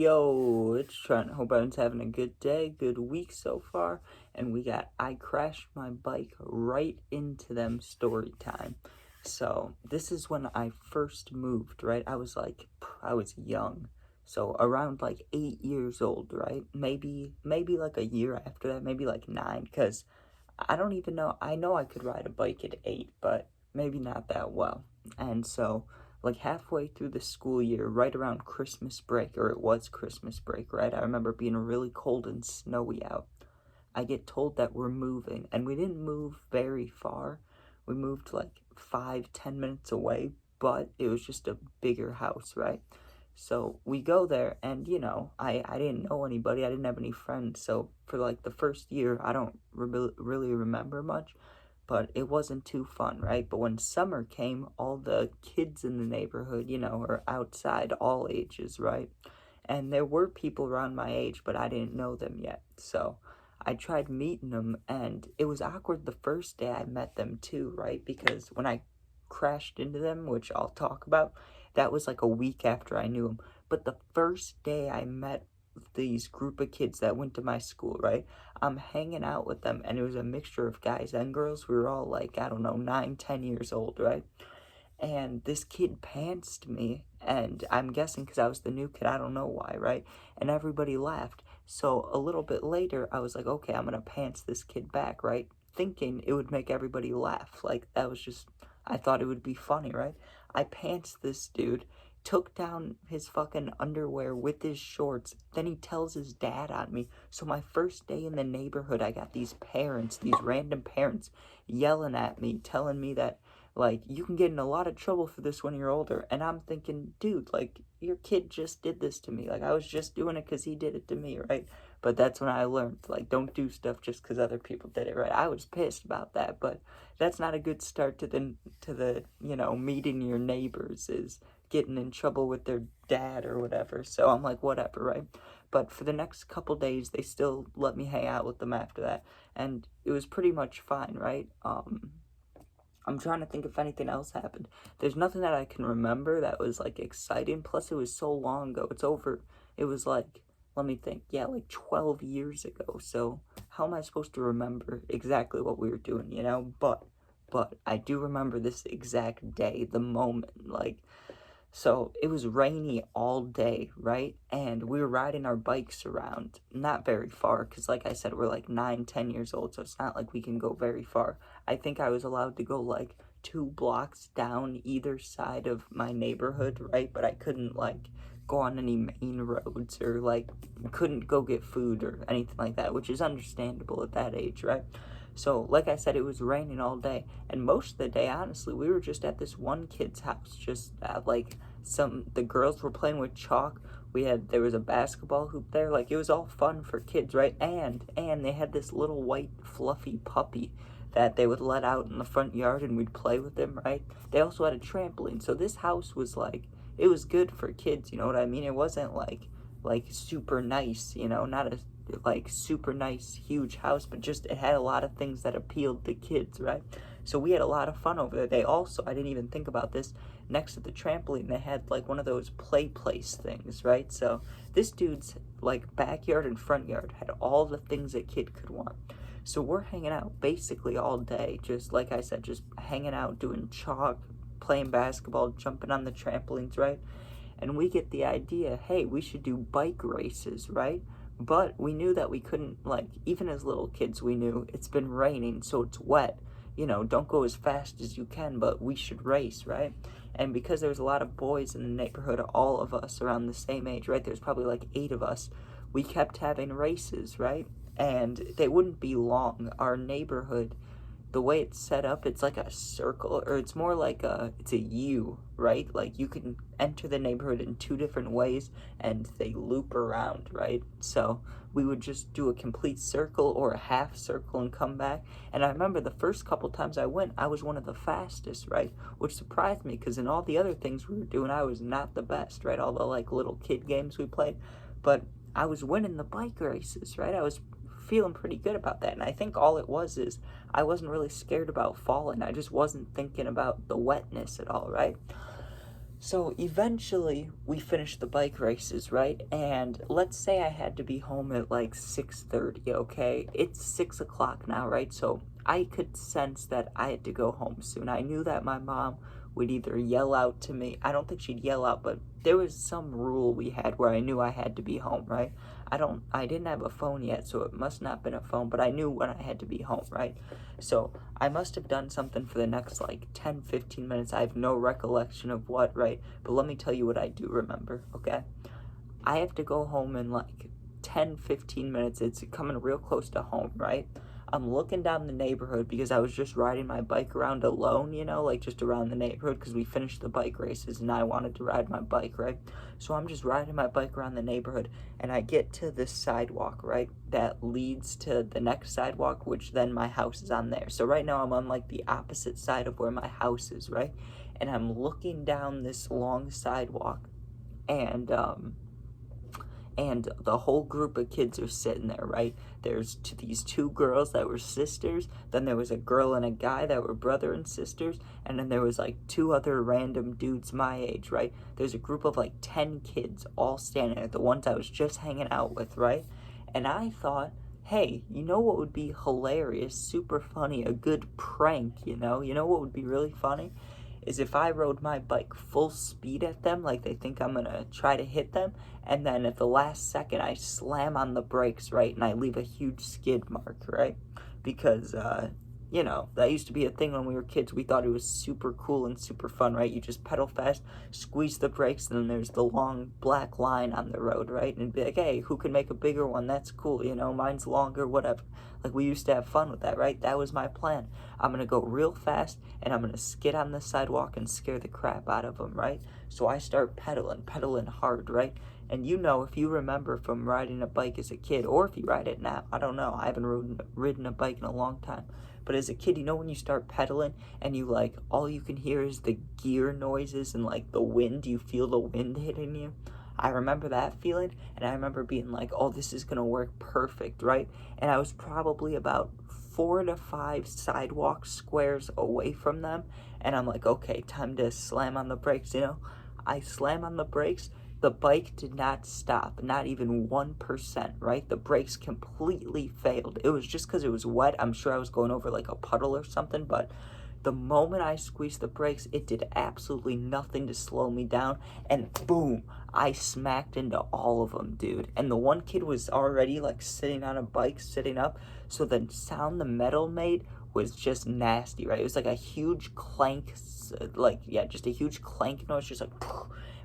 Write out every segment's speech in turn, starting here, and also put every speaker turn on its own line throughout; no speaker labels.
Yo, it's Trent. Hope everyone's having a good day, good week so far. And I crashed my bike right into them story time. So, this is when I first moved, right? I was young. So, around like 8 years old, right? Maybe like a year after that, maybe like nine, because I don't even know. I know I could ride a bike at 8, but maybe not that well. And so, like halfway through the school year, right around Christmas break, or it was Christmas break, right? I remember being really cold and snowy out. I get told that we're moving, and we didn't move very far. We moved like 5, 10 minutes away, but it was just a bigger house, right? So we go there, and I didn't know anybody, I didn't have any friends. So for like the first year, I don't really remember much, but it wasn't too fun, right? But when summer came, all the kids in the neighborhood, are outside, all ages, right? And there were people around my age, but I didn't know them yet. So I tried meeting them, and it was awkward the first day I met them too, right? Because when I crashed into them, which I'll talk about, that was like a week after I knew them. But the first day I met these group of kids that went to my school, right? I'm hanging out with them, and it was a mixture of guys and girls. We were all like, I don't know, 9, 10 years old, right? And this kid pantsed me, and I'm guessing because I was the new kid, I don't know why, right? And everybody laughed. So a little bit later, I was like, okay, I'm gonna pants this kid back, right? Thinking it would make everybody laugh. Like, that was just, I thought it would be funny, right? I pants this dude, took down his fucking underwear with his shorts, then he tells his dad on me. So my first day in the neighborhood, I got these parents, these random parents, yelling at me, telling me that, like, you can get in a lot of trouble for this when you're older. And I'm thinking, dude, like, your kid just did this to me. Like, I was just doing it because he did it to me, right? But that's when I learned, like, don't do stuff just because other people did it, right? I was pissed about that, but that's not a good start to the meeting your neighbors, is getting in trouble with their dad or whatever. So I'm like, whatever, right? But for the next couple days, they still let me hang out with them after that, and it was pretty much fine, right? I'm trying to think if anything else happened. There's nothing that I can remember that was like exciting. Plus, it was so long ago. It's over. It was like, let me think. Yeah, like 12 years ago. So how am I supposed to remember exactly what we were doing, But I do remember this exact day, the moment. Like, so it was rainy all day, right? And we were riding our bikes around, not very far, because like I said, we're like 9, 10 years old, so it's not like we can go very far. I think I was allowed to go like 2 blocks down either side of my neighborhood, right? But I couldn't like go on any main roads, or like couldn't go get food or anything like that, which is understandable at that age, right? So, like I said, it was raining all day, and most of the day, honestly, we were just at this one kid's house. Just like the girls were playing with chalk. There was a basketball hoop there. Like, it was all fun for kids, right? And they had this little white fluffy puppy that they would let out in the front yard, and we'd play with him, right? They also had a trampoline. So this house was like, it was good for kids. You know what I mean? It wasn't like super nice, not a like super nice huge house, but just it had a lot of things that appealed to kids, right? So we had a lot of fun over there. They also, I didn't even think about this, next to the trampoline they had like one of those play place things, right? So this dude's like backyard and front yard had all the things a kid could want. So we're hanging out basically all day, just like I said, just hanging out, doing chalk, playing basketball, jumping on the trampolines, right? And we get the idea, hey, we should do bike races, right? But we knew that we couldn't, like, even as little kids, we knew it's been raining, so it's wet. Don't go as fast as you can, but we should race, right? And because there was a lot of boys in the neighborhood, all of us around the same age, right? There's probably like 8 of us. We kept having races, right? And they wouldn't be long. Our neighborhood, the way it's set up, it's like a circle, or it's more like it's a U, right? Like, you can enter the neighborhood in 2 different ways, and they loop around, right? So we would just do a complete circle or a half circle and come back. And I remember the first couple times I went, I was one of the fastest, right? Which surprised me, because in all the other things we were doing, I was not the best, right? All the like little kid games we played, but I was winning the bike races, right? I was feeling pretty good about that. And I think all it was is I wasn't really scared about falling. I just wasn't thinking about the wetness at all, right? So eventually we finished the bike races, right? And let's say I had to be home at like 6:30, okay? It's 6 o'clock now, right? So I could sense that I had to go home soon. I knew that my mom would either yell out to me. I don't think she'd yell out, but there was some rule we had where I knew I had to be home, right? I didn't have a phone yet, so it must not have been a phone, but I knew when I had to be home, right? So I must have done something for the next like 10, 15 minutes. I have no recollection of what, right? But let me tell you what I do remember, okay? I have to go home in like 10, 15 minutes. It's coming real close to home, right? I'm looking down the neighborhood because I was just riding my bike around alone, like just around the neighborhood because we finished the bike races and I wanted to ride my bike, right? So I'm just riding my bike around the neighborhood and I get to this sidewalk, right? That leads to the next sidewalk, which then my house is on there. So right now I'm on like the opposite side of where my house is, right? And I'm looking down this long sidewalk and the whole group of kids are sitting there, right? There's these two girls that were sisters, then there was a girl and a guy that were brother and sisters, and then there was like two other random dudes my age, right? There's a group of like 10 kids all standing there, the ones I was just hanging out with, right? And I thought, hey, you know what would be hilarious, super funny, a good prank, You know what would be really funny? Is if I rode my bike full speed at them, like they think I'm gonna try to hit them, and then at the last second I slam on the brakes, right, and I leave a huge skid mark, right? Because, that used to be a thing when we were kids. We thought it was super cool and super fun, right? You just pedal fast, squeeze the brakes, and then there's the long black line on the road, right? And be like, hey, who can make a bigger one? That's cool, mine's longer, whatever. Like, we used to have fun with that, right? That was my plan. I'm gonna go real fast, and I'm gonna skid on the sidewalk and scare the crap out of them, right? So I start pedaling hard, right? And if you remember from riding a bike as a kid, or if you ride it now, I don't know, I haven't ridden a bike in a long time. But as a kid, when you start pedaling and all you can hear is the gear noises and like the wind, you feel the wind hitting you. I remember that feeling, and I remember being like, oh, this is gonna work perfect, right? And I was probably about 4 to 5 sidewalk squares away from them, and I'm like, okay, time to slam on the brakes, I slam on the brakes. The bike did not stop, not even 1%, right? The brakes completely failed. It was just because it was wet. I'm sure I was going over like a puddle or something, but the moment I squeezed the brakes, it did absolutely nothing to slow me down, and boom, I smacked into all of them, dude. And the one kid was already like sitting on a bike, sitting up, so the sound the metal made was just nasty, right? It was like a huge clank, just a huge clank noise, just like,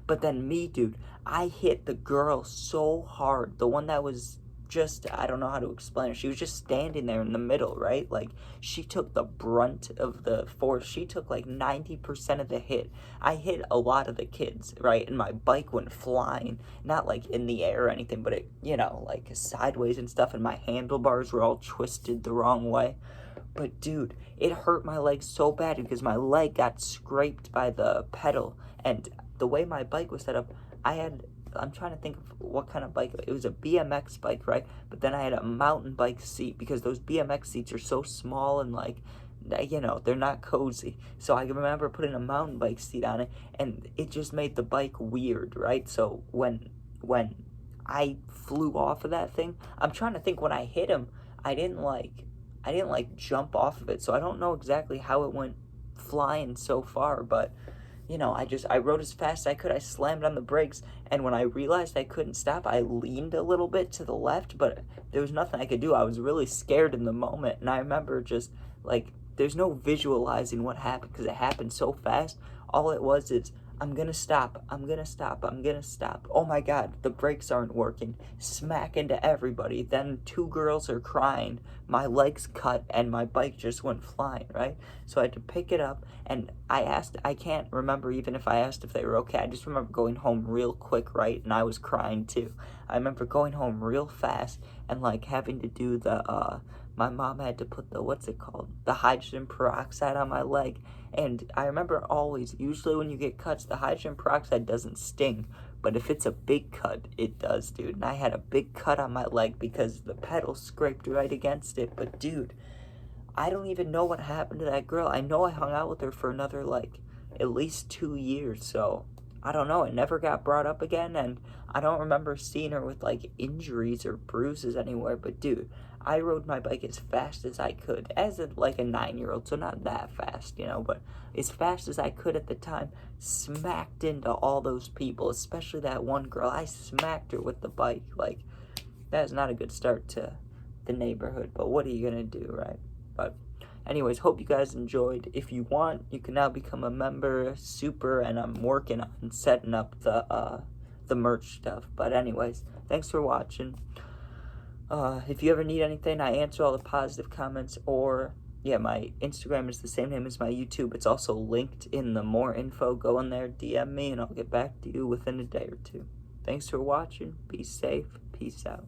but then me, dude, I hit the girl so hard, the one that was just, I don't know how to explain it. She was just standing there in the middle, right? Like, she took the brunt of the force. She took like 90% of the hit. I hit a lot of the kids, right? And my bike went flying, not like in the air or anything, but it, like sideways and stuff. And my handlebars were all twisted the wrong way. But dude, it hurt my leg so bad because my leg got scraped by the pedal. And the way my bike was set up, I'm trying to think of what kind of bike. It was a BMX bike, right? But then I had a mountain bike seat because those BMX seats are so small and they're not cozy. So I remember putting a mountain bike seat on it, and it just made the bike weird, right? So when I flew off of that thing, I'm trying to think, when I hit him, I didn't jump off of it. So I don't know exactly how it went flying so far, but I rode as fast as I could. I slammed on the brakes, and when I realized I couldn't stop, I leaned a little bit to the left, but there was nothing I could do. I was really scared in the moment, and I remember just, there's no visualizing what happened because it happened so fast. All it was is, I'm gonna stop, I'm gonna stop, I'm gonna stop. Oh my god, the brakes aren't working. Smack into everybody. Then 2 girls are crying. My legs cut and my bike just went flying, right? So I had to pick it up, and I can't remember even if I asked if they were okay. I just remember going home real quick, right? And I was crying too. I remember going home real fast and having to do my mom had to put the hydrogen peroxide on my leg. And I remember usually when you get cuts, the hydrogen peroxide doesn't sting. But if it's a big cut, it does, dude. And I had a big cut on my leg because the pedal scraped right against it. But dude, I don't even know what happened to that girl. I know I hung out with her for another, at least 2 years. So I don't know, it never got brought up again, and I don't remember seeing her with, like, injuries or bruises anywhere, but dude, I rode my bike as fast as I could, as like a 9-year-old, so not that fast, you know, but as fast as I could at the time, smacked into all those people, especially that one girl. I smacked her with the bike. Like, that is not a good start to the neighborhood, but what are you gonna do, right? But anyways, hope you guys enjoyed. If you want, you can now become a member, super, and I'm working on setting up the merch stuff. But anyways, thanks for watching. If you ever need anything, I answer all the positive comments, or yeah, my Instagram is the same name as my YouTube. It's also linked in the more info. Go in there, DM me, and I'll get back to you within a day or two. Thanks for watching. Be safe. Peace out.